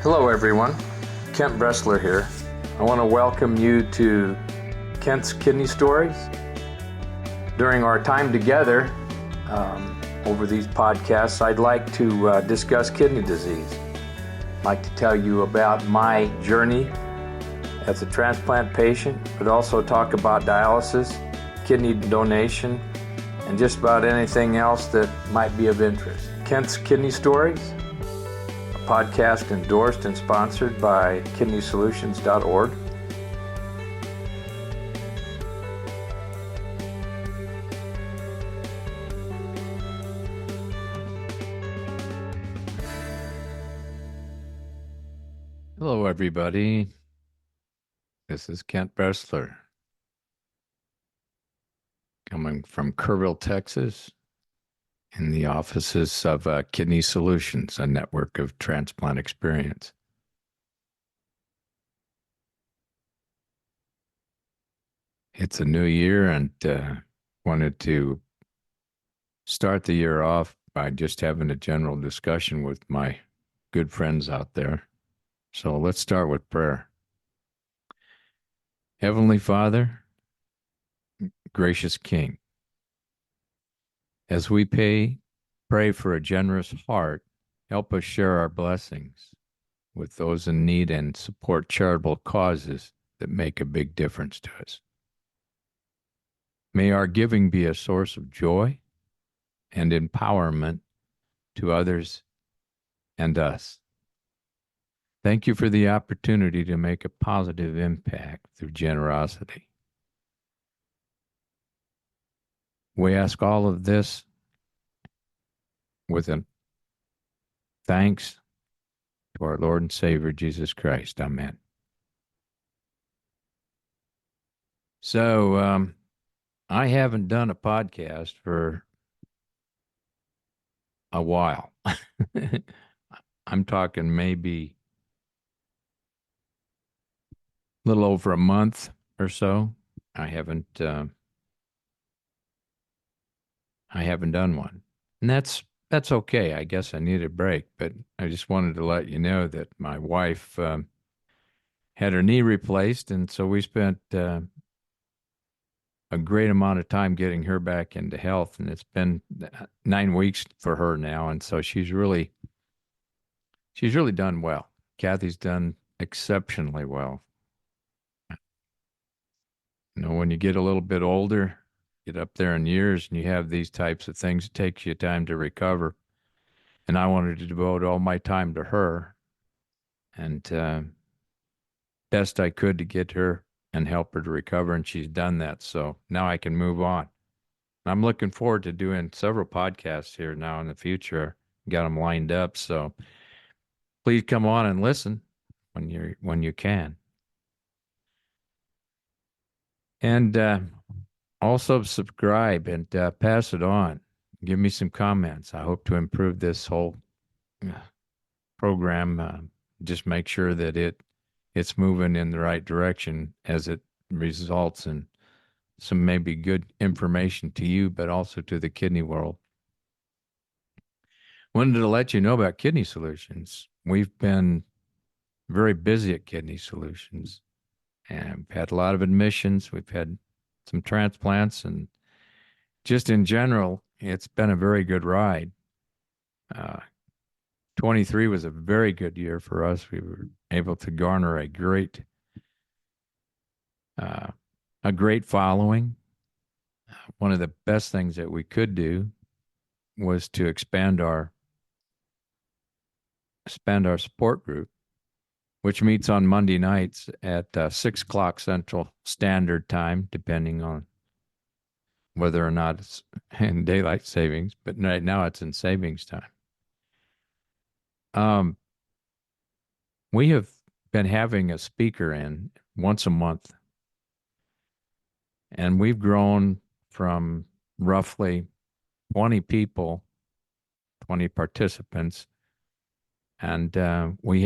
Hello everyone, Kent Bresler here. I want to welcome you to Kent's Kidney Stories. During our time together over these podcasts, I'd like to discuss kidney disease. I'd like to tell you about my journey as a transplant patient, but also talk about dialysis, kidney donation, and just about anything else that might be of interest. Kent's Kidney Stories, a podcast endorsed and sponsored by kidneysolutions.org. Hello, everybody. This is Kent Bresler, coming from Kerrville, Texas, in the offices of Kidney Solutions, a network of transplant experience. It's a new year, and wanted to start the year off by just having a general discussion with my good friends out there. So let's start with prayer. Heavenly Father, gracious King, as we pray for a generous heart, help us share our blessings with those in need and support charitable causes that make a big difference to us. May our giving be a source of joy and empowerment to others and us. Thank you for the opportunity to make a positive impact through generosity. We ask all of this with a thanks to our Lord and Savior, Jesus Christ. Amen. So, I haven't done a podcast for a while. I'm talking maybe a little over a month or so. I haven't done one, and that's okay. I guess I need a break, but I just wanted to let you know that my wife had her knee replaced, and so we spent a great amount of time getting her back into health, and it's been 9 weeks for her now, and so she's really done well. Kathy's done exceptionally well. You know, when you get a little bit older, get up there in years, and you have these types of things, it takes you time to recover. And I wanted to devote all my time to her, and best I could to get her and help her to recover, and she's done that. So now I can move on. I'm looking forward to doing several podcasts here now in the future. Got them lined up, so please come on and listen when you can. And also subscribe and pass it on. Give me some comments. I hope to improve this whole program. Just make sure that it's moving in the right direction as it results in some maybe good information to you, but also to the kidney world. Wanted to let you know about Kidney Solutions. We've been very busy at Kidney Solutions, and we've had a lot of admissions. We've had some transplants, and just in general, it's been a very good ride. 23 was a very good year for us. We were able to garner a great following. One of the best things that we could do was to expand our support group, which meets on Monday nights at 6 o'clock Central Standard Time, depending on whether or not it's in daylight savings, but right now it's in savings time. We have been having a speaker in once a month, and we've grown from roughly 20 people, 20 participants, and we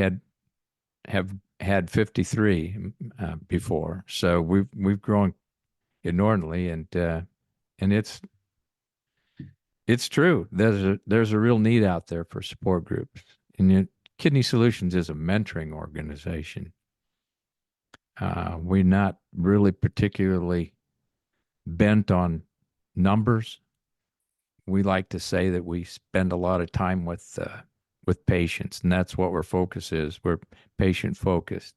have had 53 before. So we've grown inordinately, and it's true. There's a real need out there for support groups, and Kidney Solutions is a mentoring organization. We're not really particularly bent on numbers. We like to say that we spend a lot of time with patients, and that's what our focus is. We're patient focused.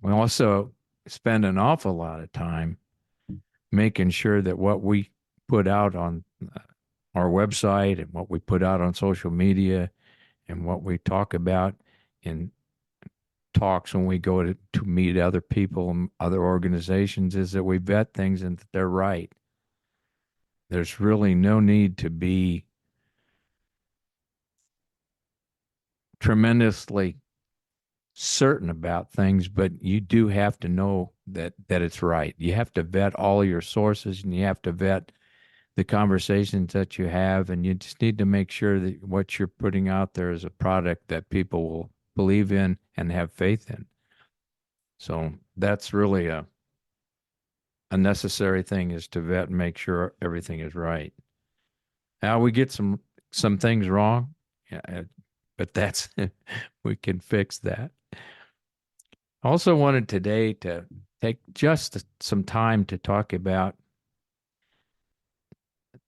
We also spend an awful lot of time making sure that what we put out on our website and what we put out on social media and what we talk about in talks when we go to meet other people and other organizations is that we vet things and that they're right. There's really no need to be tremendously certain about things, but you do have to know that it's right. You have to vet all your sources and you have to vet the conversations that you have, and you just need to make sure that what you're putting out there is a product that people will believe in and have faith in. So that's really a necessary thing, is to vet and make sure everything is right. Now we get some things wrong, yeah, but that's we can fix that. Also wanted today to take just some time to talk about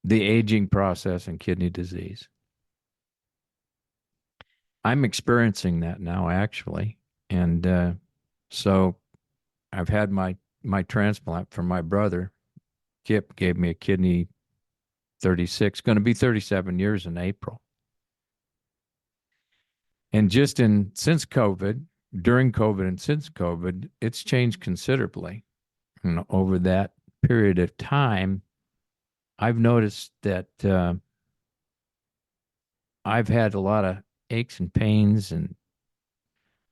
the aging process in kidney disease. I'm experiencing that now, actually, and so I've had my transplant from my brother. Kip gave me a kidney 36, going to be 37 years in April. And just since COVID, during COVID and since COVID, it's changed considerably. And over that period of time, I've noticed that I've had a lot of aches and pains and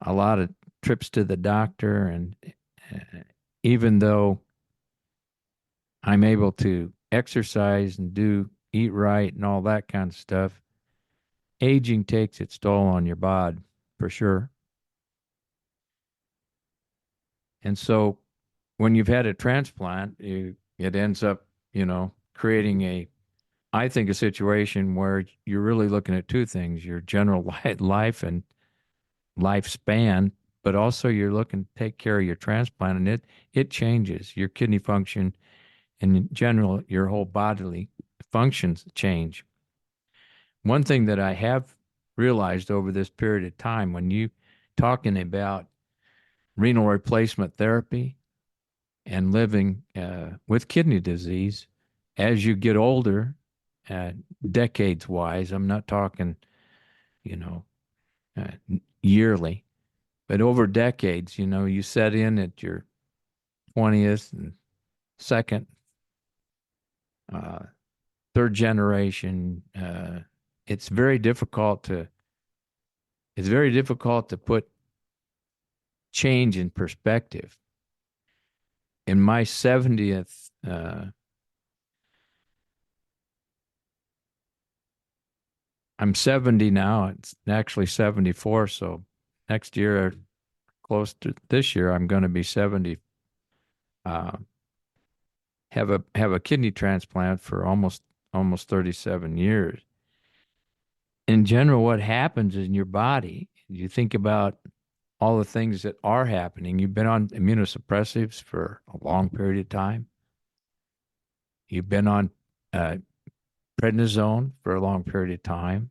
a lot of trips to the doctor. And even though I'm able to exercise and eat right and all that kind of stuff, aging takes its toll on your bod for sure. And so when you've had a transplant, it ends up, creating I think, a situation where you're really looking at two things: your general life and lifespan, but also you're looking to take care of your transplant, and it changes your kidney function, and in general, your whole bodily functions change. One thing that I have realized over this period of time, when you talking about renal replacement therapy and living with kidney disease, as you get older, decades wise, I'm not talking, you know, uh, yearly, but over decades, you set in at your 20th and second, uh, third generation. It's very difficult to put change in perspective. In my 70th, I'm 70 now. It's actually 74. So next year, close to this year, I'm going to be 70. Uh, have a kidney transplant for almost 37 years. In general, what happens in your body, you think about all the things that are happening. You've been on immunosuppressives for a long period of time. You've been on uh, prednisone for a long period of time.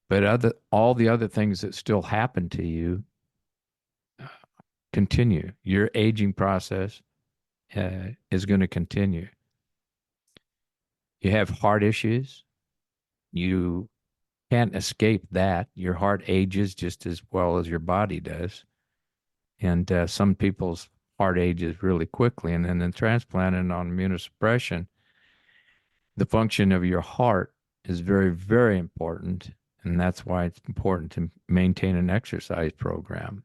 But all the other things that still happen to you continue. Your aging process is going to continue. You have heart issues. You can't escape that. Your heart ages just as well as your body does. And some people's heart ages really quickly. And then in transplant and on immunosuppression, the function of your heart is very, very important. And that's why it's important to maintain an exercise program.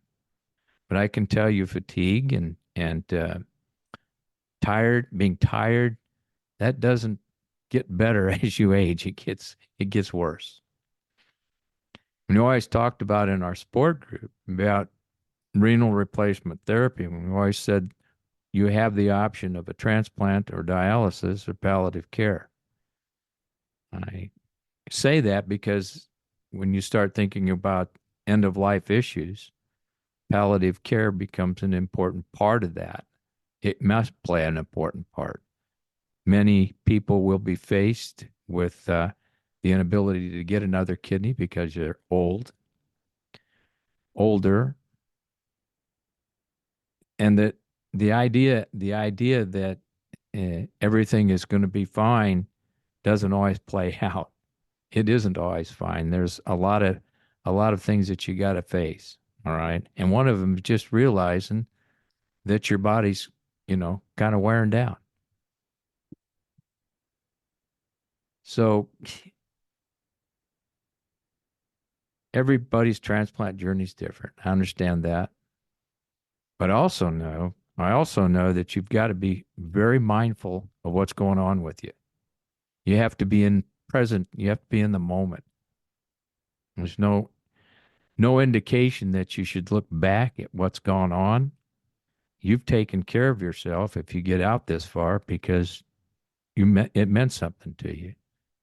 But I can tell you fatigue and being tired, that doesn't get better as you age. It gets worse. We always talked about in our sport group about renal replacement therapy. We always said you have the option of a transplant or dialysis or palliative care. I say that because when you start thinking about end of life issues, palliative care becomes an important part of that. It must play an important part. Many people will be faced with the inability to get another kidney because you're older, and that the idea that everything is going to be fine doesn't always play out. It isn't always fine. There's a lot of things that you got to face. All right, and one of them is just realizing that your body's kind of wearing down. So everybody's transplant journey is different. I understand that. But I also know that you've got to be very mindful of what's going on with you. You have to be in present. You have to be in the moment. There's no indication that you should look back at what's gone on. You've taken care of yourself if you get out this far because it meant something to you.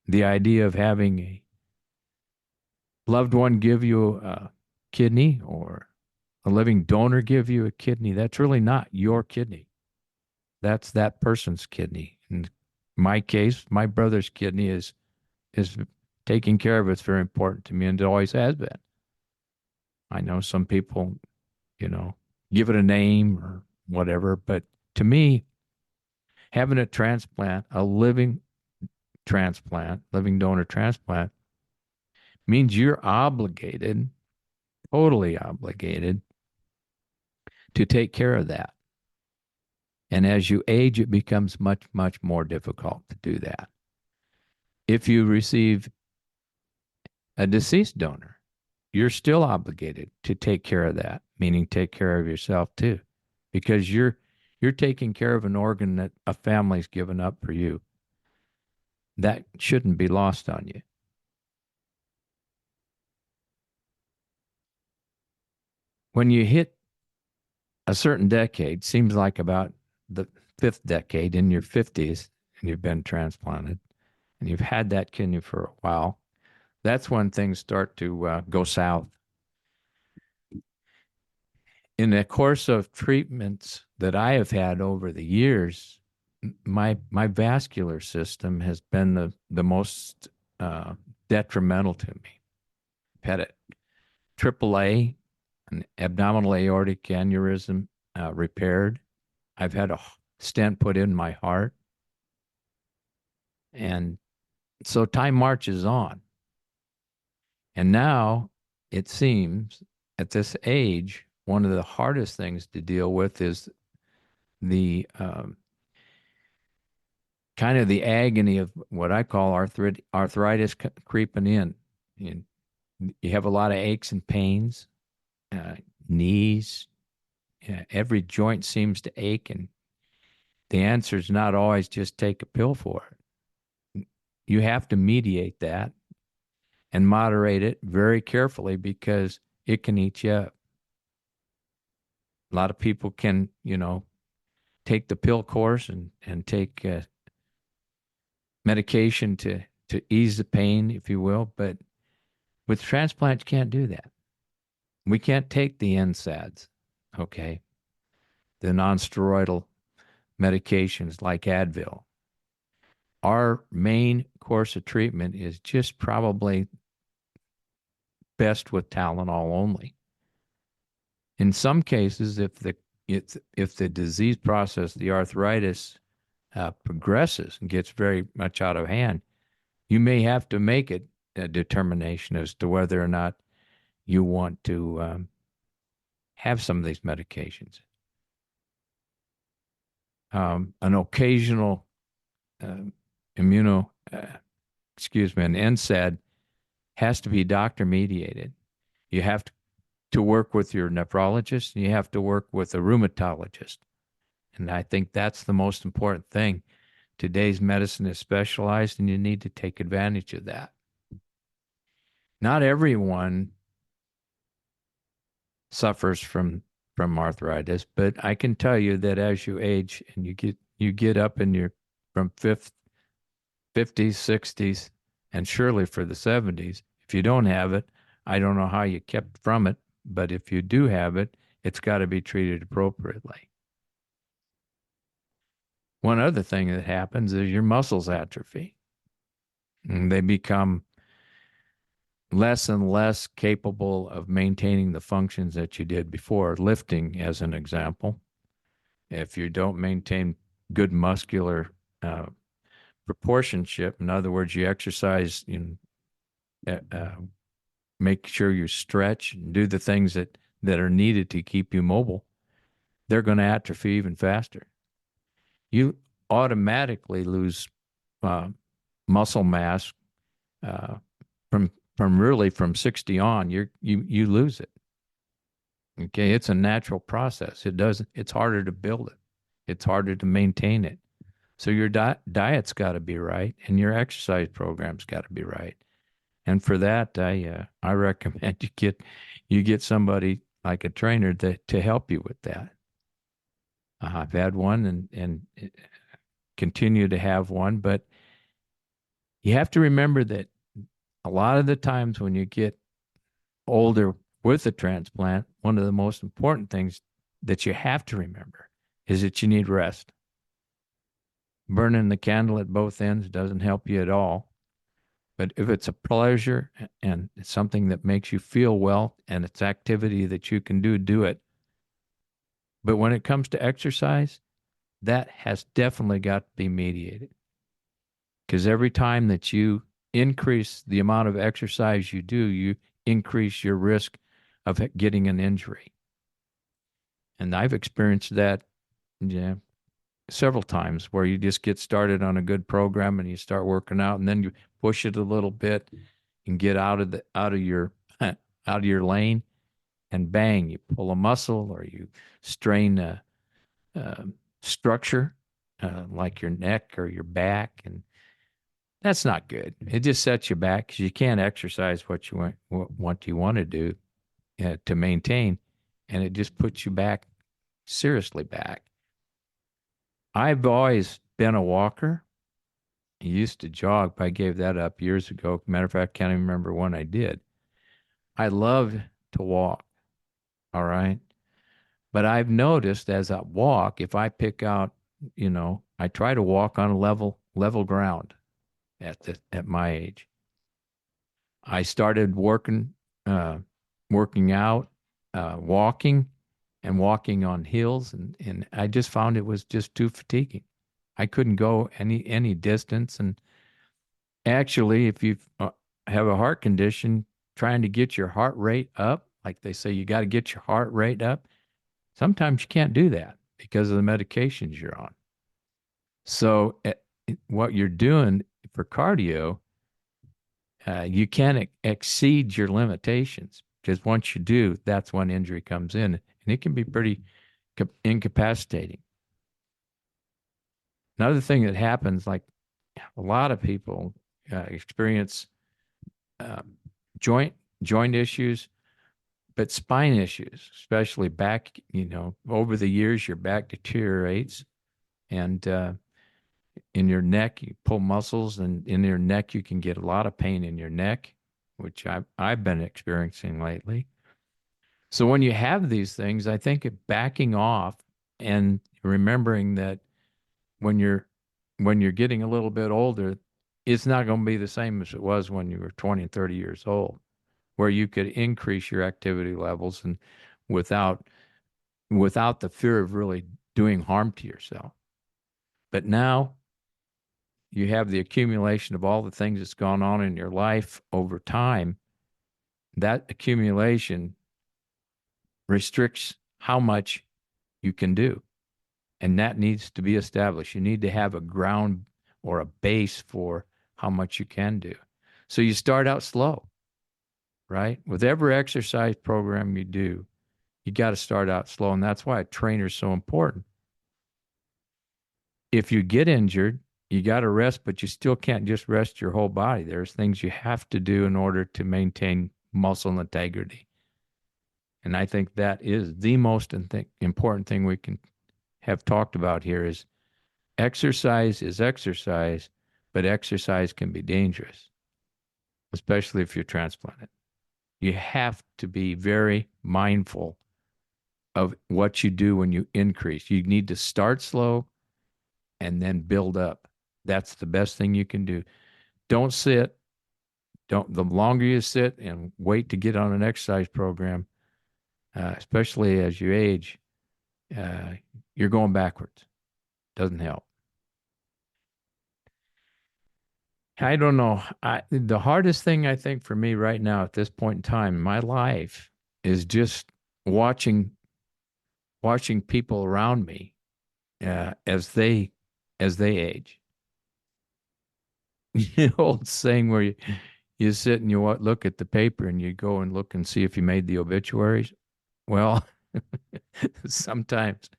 The idea of having a loved one give you a kidney or a living donor give you a kidney, that's really not your kidney. That's that person's kidney. In my case, my brother's kidney is taking care of it's very important to me, and it always has been. I know some people, you know, give it a name or whatever, but to me, having a transplant, a living transplant, living donor transplant, means you're obligated, totally obligated, to take care of that. And as you age, it becomes much, much more difficult to do that. If you receive a deceased donor, you're still obligated to take care of that, meaning take care of yourself too, because you're taking care of an organ that a family's given up for you. That shouldn't be lost on you. When you hit a certain decade, seems like about the fifth decade in your 50s, and you've been transplanted, and you've had that kidney for a while, that's when things start to go south. In the course of treatments that I have had over the years, my vascular system has been the most detrimental to me. I've had a AAA, an abdominal aortic aneurysm repaired. I've had a stent put in my heart. And so time marches on. And now it seems at this age, one of the hardest things to deal with is the kind of the agony of what I call arthritis creeping in. You have a lot of aches and pains, knees, every joint seems to ache, and the answer is not always just take a pill for it. You have to mediate that and moderate it very carefully because it can eat you up. A lot of people can, take the pill course and take medication to ease the pain, if you will. But with transplant, you can't do that. We can't take the NSAIDs, okay? The non-steroidal medications like Advil. Our main course of treatment is just probably best with Tylenol only. In some cases, if the disease process, the arthritis progresses and gets very much out of hand, you may have to make a determination as to whether or not you want to have some of these medications. An occasional an NSAID has to be doctor mediated. You have to work with your nephrologist, and you have to work with a rheumatologist. And I think that's the most important thing. Today's medicine is specialized, and you need to take advantage of that. Not everyone suffers from arthritis, but I can tell you that as you age and you get up in your from 50s, 60s, and surely for the 70s, If you don't have it, I don't know how you kept from it, but if you do have it, it's got to be treated appropriately. One other thing that happens is your muscles atrophy. And they become less and less capable of maintaining the functions that you did before. Lifting, as an example, if you don't maintain good muscular proportionship, in other words, you exercise, make sure you stretch and do the things that are needed to keep you mobile, they're going to atrophy even faster. You automatically lose uh, muscle mass uh, from 60 on. You lose it. Okay, it's a natural process. It's harder to build it. It's harder to maintain it. So your diet's got to be right, and your exercise program's got to be right. And for that, I recommend you get somebody like a trainer to help you with that. I've had one and continue to have one, but you have to remember that a lot of the times when you get older with a transplant, one of the most important things that you have to remember is that you need rest. Burning the candle at both ends doesn't help you at all. But if it's a pleasure and it's something that makes you feel well and it's activity that you can do, do it. But when it comes to exercise, that has definitely got to be mediated. Because every time that you increase the amount of exercise you do, you increase your risk of getting an injury. And I've experienced that, yeah, several times where you just get started on a good program and you start working out and then you push it a little bit and get out of your out of your lane, and bang, you pull a muscle or you strain a structure like your neck or your back, and that's not good. It just sets you back because you can't exercise what you want to do to maintain, and it just puts you back, seriously back. I've always been a walker. I used to jog, but I gave that up years ago. Matter of fact, I can't even remember when I did. I love to walk. All right. But I've noticed as I walk, if I pick out, I try to walk on a level ground at my age. I started working out, walking, and walking on hills, and I just found it was just too fatiguing. I couldn't go any distance, and actually, if you have a heart condition, trying to get your heart rate up, like they say, you got to get your heart rate up. Sometimes you can't do that because of the medications you're on. So, what you're doing for cardio, you can't exceed your limitations because once you do, that's when injury comes in, and it can be pretty incapacitating. Another thing that happens, like a lot of people experience um, joint joint issues, but spine issues, especially back. Over the years, your back deteriorates, and in your neck, you pull muscles, and in your neck, you can get a lot of pain in your neck, which I've been experiencing lately. So when you have these things, I think backing off and remembering that when you're getting a little bit older, it's not going to be the same as it was when you were 20 and 30 years old, where you could increase your activity levels and without without the fear of really doing harm to yourself. But now you have the accumulation of all the things that's gone on in your life over time. That accumulation restricts how much you can do. And that needs to be established. You need to have a ground or a base for how much you can do. So you start out slow, right? With every exercise program you do, you got to start out slow. And that's why a trainer is so important. If you get injured, you got to rest, but you still can't just rest your whole body. There's things you have to do in order to maintain muscle integrity. And I think that is the most important thing we can have talked about here is exercise, but exercise can be dangerous. especially if you're transplanted. You have to be very mindful of what you do when you increase. You need to start slow and then build up. That's the best thing you can do. Don't sit. Don't the longer you sit and wait to get on an exercise program, especially as you age, uh, you're going backwards. Doesn't help. I don't know. The hardest thing I think for me right now at this point in time in my life is just watching people around me as they age. The old saying where you sit and you look at the paper and you go and look and see if you made the obituaries. Well, sometimes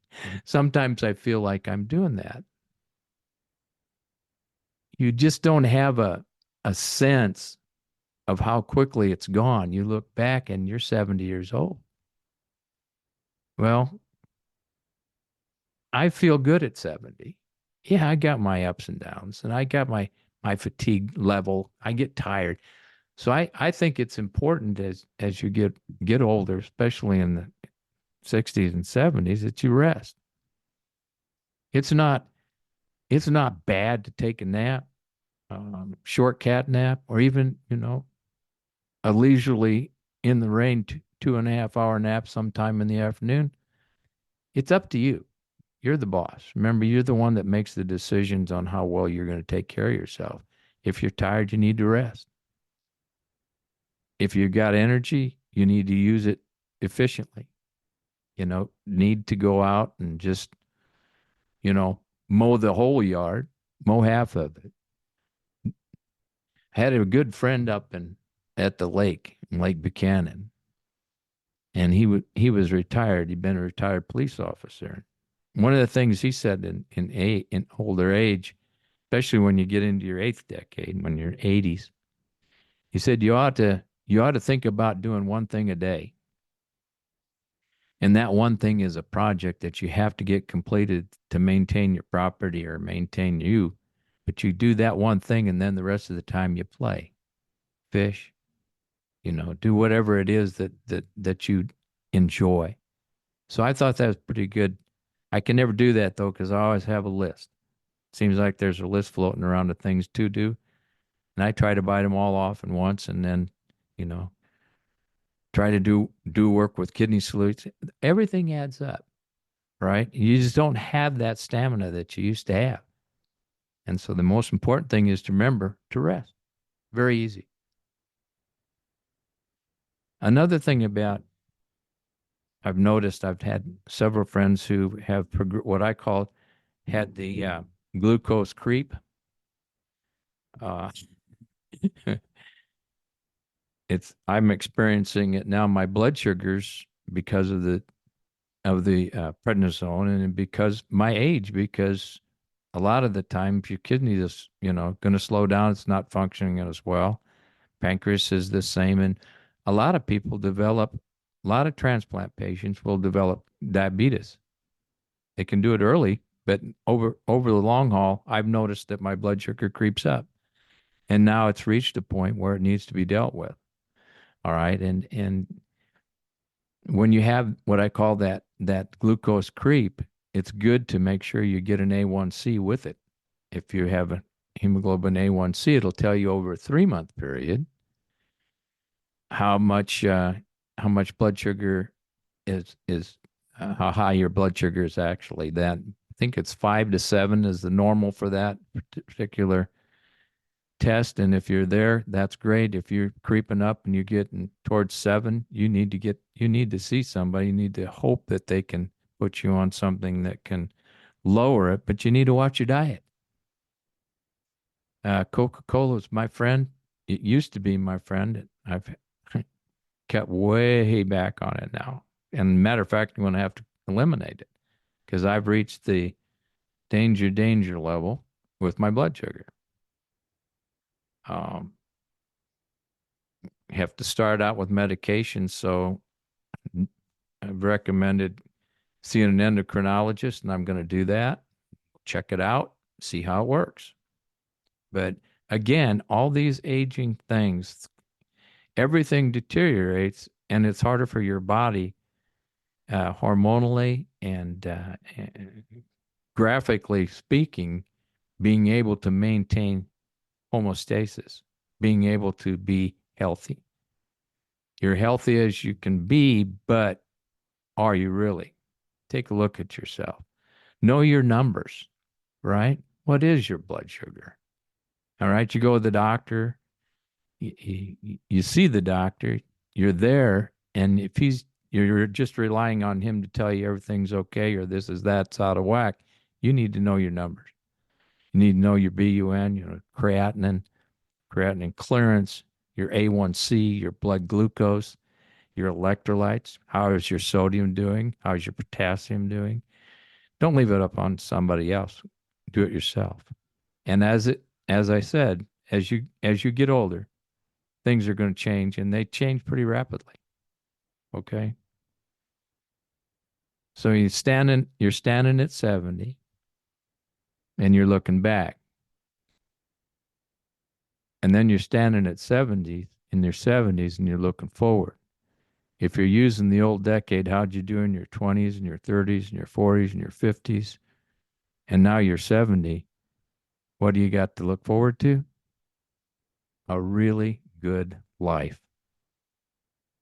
sometimes I feel like I'm doing that. You just don't have a sense of how quickly it's gone. You look back and you're 70 years old. Well, I feel good at 70. Yeah, I got my ups and downs and I got my fatigue level. I get tired. So I think it's important as you get older, especially in the 60s and 70s, that you rest. It's not it's not bad to take a nap, short cat nap, or even, a leisurely in the rain 2.5 hour nap sometime in the afternoon. It's up to you. You're the boss. Remember, you're the one that makes the decisions on how well you're going to take care of yourself. If you're tired, you need to rest. If you've got energy, you need to use it efficiently. Need to go out and just, mow the whole yard, mow half of it. I had a good friend up at the lake, in Lake Buchanan, and he was retired. He'd been a retired police officer. One of the things he said in older age, especially when you get into your eighth decade, when you're 80s, he said you ought to think about doing one thing a day. And that one thing is a project that you have to get completed to maintain your property or maintain you. But you do that one thing and then the rest of the time you play, fish, do whatever it is that you enjoy. So I thought that was pretty good. I can never do that though, because I always have a list. Seems like there's a list floating around of things to do. And I try to bite them all off at once and then, you know, try to do work with kidney solutions. Everything adds up, right? You just don't have that stamina that you used to have. And so the most important thing is to remember to rest. Very easy. Another thing about I've noticed, I've had several friends who have what I call had the glucose creep. Uh, I'm experiencing it now. My blood sugars because of the prednisone and because my age, because a lot of the time if your kidney is going to slow down, it's not functioning as well. Pancreas is the same, and a lot of people develop. A lot of transplant patients will develop diabetes. They can do it early, but over the long haul, I've noticed that my blood sugar creeps up, and now it's reached a point where it needs to be dealt with. All right, and when you have what I call that glucose creep, it's good to make sure you get an A1C with it. If you have a hemoglobin A1C, it'll tell you over a 3-month period how much blood sugar is how high your blood sugar is actually. That I think it's 5 to 7 is the normal for that particular test, and if you're there, that's great. If you're creeping up and you're getting towards 7, you need to see somebody. You need to hope that they can put you on something that can lower it, but you need to watch your diet. Coca-Cola is my friend. It used to be my friend. I've cut way back on it now. And matter of fact, I'm going to have to eliminate it because I've reached the danger level with my blood sugar. Um, have to start out with medication. So I've recommended seeing an endocrinologist, and I'm going to do that. Check it out, see how it works. But again, all these aging things, everything deteriorates, and it's harder for your body hormonally and graphically speaking, being able to maintain homeostasis, being able to be healthy. You're healthy as you can be, but are you really? Take a look at yourself. Know your numbers, right? What is your blood sugar? All right. You go to the doctor, you see the doctor, you're there. And if you're just relying on him to tell you everything's okay or this is that's out of whack, you need to know your numbers. You need to know your BUN, your creatinine clearance, your A1C, your blood glucose, your electrolytes. How is your sodium doing? How is your potassium doing? Don't leave it up on somebody else. Do it yourself. And as I said, as you get older, things are going to change, and they change pretty rapidly. Okay? So you're standing at 70 and you're looking back. And then you're standing at 70 in your 70s and you're looking forward. If you're using the old decade, how'd you do in your 20s and your 30s and your 40s and your 50s? And now you're 70. What do you got to look forward to? A really good life.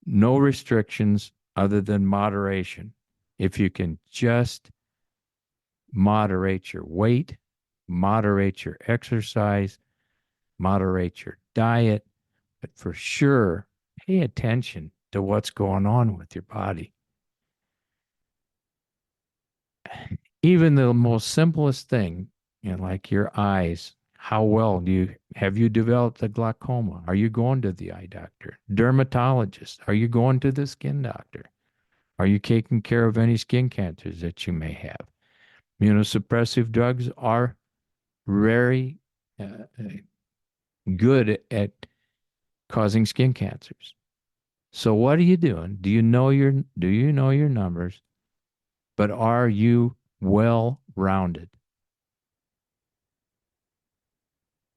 No restrictions other than moderation. If you can just moderate your weight, moderate your exercise, moderate your diet, but for sure, pay attention to what's going on with your body. Even the most simplest thing, like your eyes, how well have you developed a glaucoma? Are you going to the eye doctor? Dermatologist, are you going to the skin doctor? Are you taking care of any skin cancers that you may have? Immunosuppressive drugs are very good at causing skin cancers. So what are you doing? Do you know your numbers, but are you well rounded?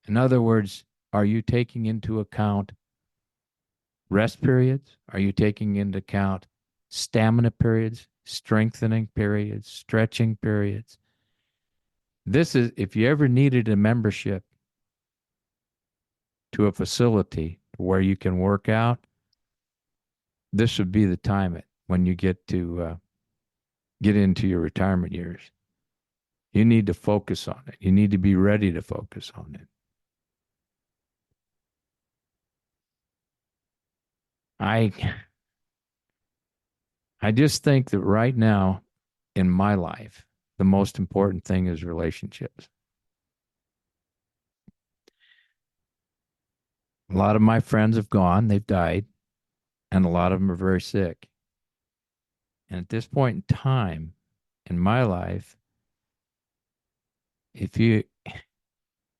In other words, are you taking into account rest periods? Are you taking into account stamina periods, strengthening periods, stretching periods? This is, if you ever needed a membership to a facility where you can work out, this would be the time when you get into your retirement years. You need to focus on it. You need to be ready to focus on it. I I just think that right now in my life, the most important thing is relationships. A lot of my friends have gone, they've died, and a lot of them are very sick. And at this point in time in my life, if you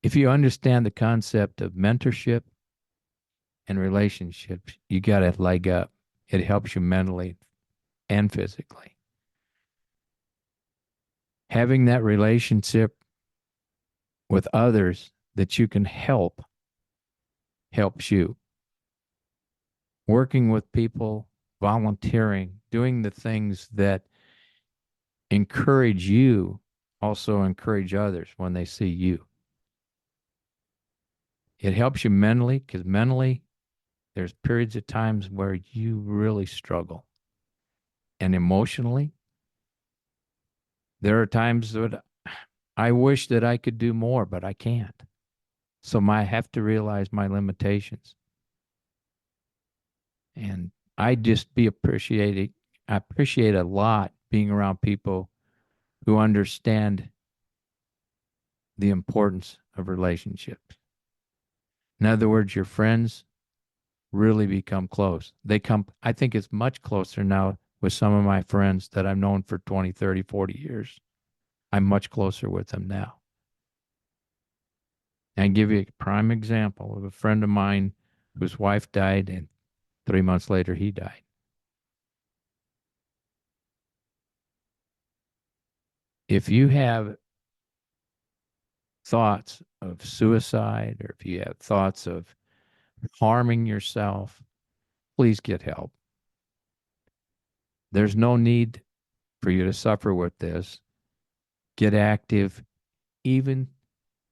if you understand the concept of mentorship and relationships, you got a leg up. It helps you mentally and physically. Having that relationship with others that you can help helps you. Working with people, volunteering, doing the things that encourage you also encourage others when they see you. It helps you mentally because mentally, there's periods of times where you really struggle. And emotionally, there are times that I wish that I could do more, but I can't. So I have to realize my limitations. And I just I appreciate a lot being around people who understand the importance of relationships. In other words, your friends really become close. I think it's much closer now with some of my friends that I've known for 20, 30, 40 years. I'm much closer with them now. And I give you a prime example of a friend of mine whose wife died, and 3 months later, he died. If you have thoughts of suicide or if you have thoughts of harming yourself, please get help. There's no need for you to suffer with this. Get active, even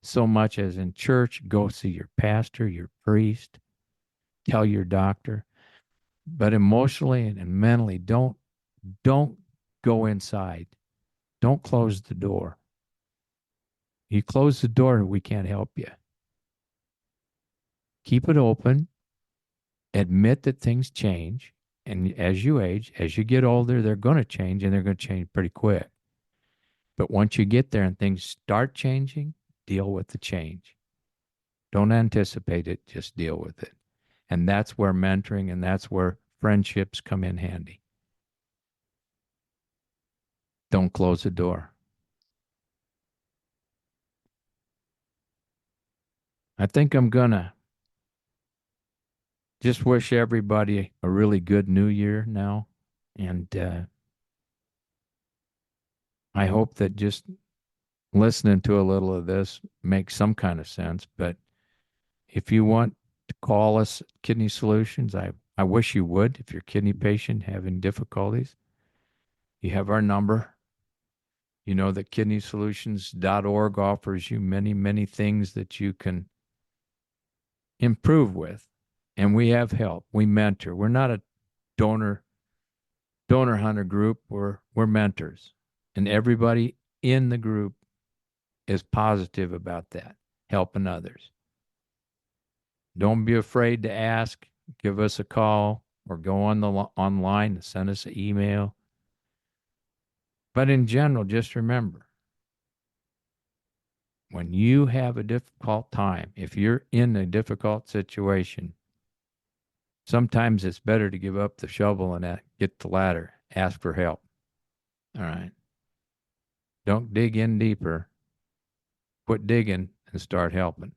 so much as in church. Go see your pastor, your priest, tell your doctor. But emotionally and mentally, don't go inside. Don't close the door. You close the door, we can't help you. Keep it open. Admit that things change. And as you age, as you get older, they're going to change and they're going to change pretty quick. But once you get there and things start changing, deal with the change. Don't anticipate it, just deal with it. And that's where mentoring and that's where friendships come in handy. Don't close the door. I think I'm going to just wish everybody a really good new year now. And I hope that just listening to a little of this makes some kind of sense. But if you want to call us Kidney Solutions, I wish you would. If you're a kidney patient having difficulties, you have our number. You know that kidneysolutions.org offers you many, many things that you can improve with. And we have help. We mentor. We're not a donor hunter group. We're mentors. And everybody in the group is positive about that, helping others. Don't be afraid to ask. Give us a call or go on the online and send us an email. But in general, just remember, when you have a difficult time, if you're in a difficult situation, sometimes it's better to give up the shovel and get the ladder. Ask for help. All right. Don't dig in deeper. Quit digging and start helping.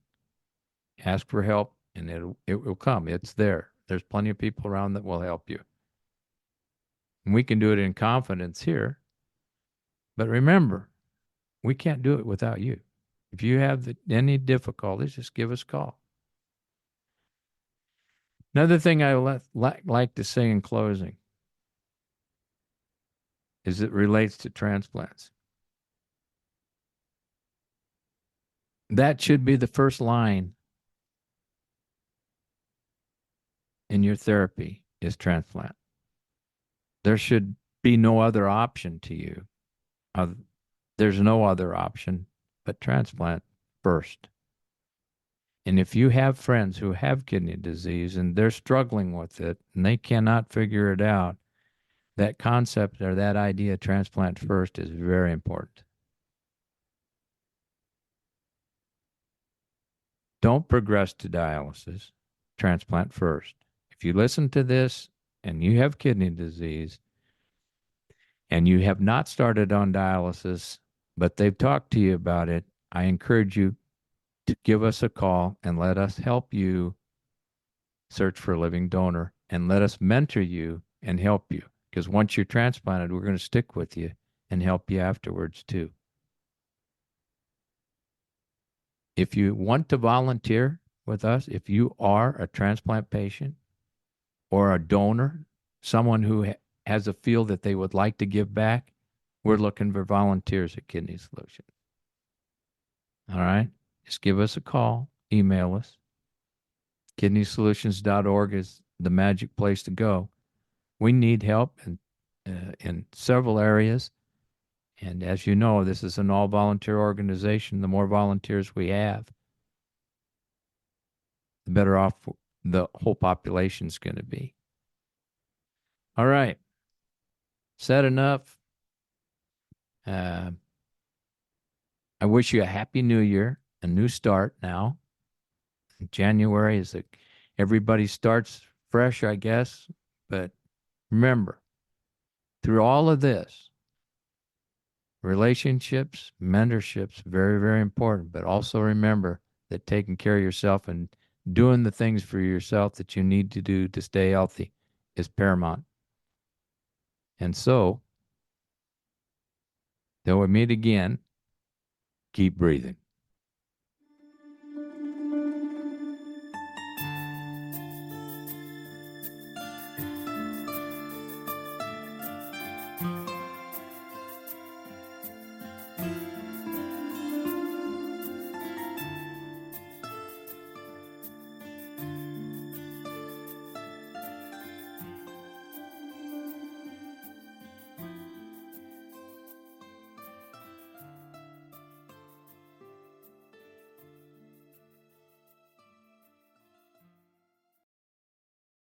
Ask for help and it will come. It's there. There's plenty of people around that will help you. And we can do it in confidence here. But remember, we can't do it without you. If you have any difficulties, just give us a call. Another thing I like to say in closing is it relates to transplants. That should be the first line in your therapy is transplant. There should be no other option to you. There's no other option but transplant first. And if you have friends who have kidney disease and they're struggling with it and they cannot figure it out, that concept or that idea, transplant first, is very important. Don't progress to dialysis. Transplant first. If you listen to this and you have kidney disease and you have not started on dialysis, but they've talked to you about it, I encourage you to give us a call and let us help you search for a living donor and let us mentor you and help you. Because once you're transplanted, we're going to stick with you and help you afterwards too. If you want to volunteer with us, if you are a transplant patient or a donor, someone who has a feel that they would like to give back, we're looking for volunteers at Kidney Solutions. All right? Just give us a call, email us. Kidneysolutions.org is the magic place to go. We need help in several areas. And as you know, this is an all-volunteer organization. The more volunteers we have, the better off the whole population is going to be. All right. Said enough. I wish you a happy new year, a new start now. January is everybody starts fresh, I guess. But remember, through all of this, relationships, mentorships, very, very important. But also remember that taking care of yourself and doing the things for yourself that you need to do to stay healthy is paramount. And so, till we meet again, keep breathing.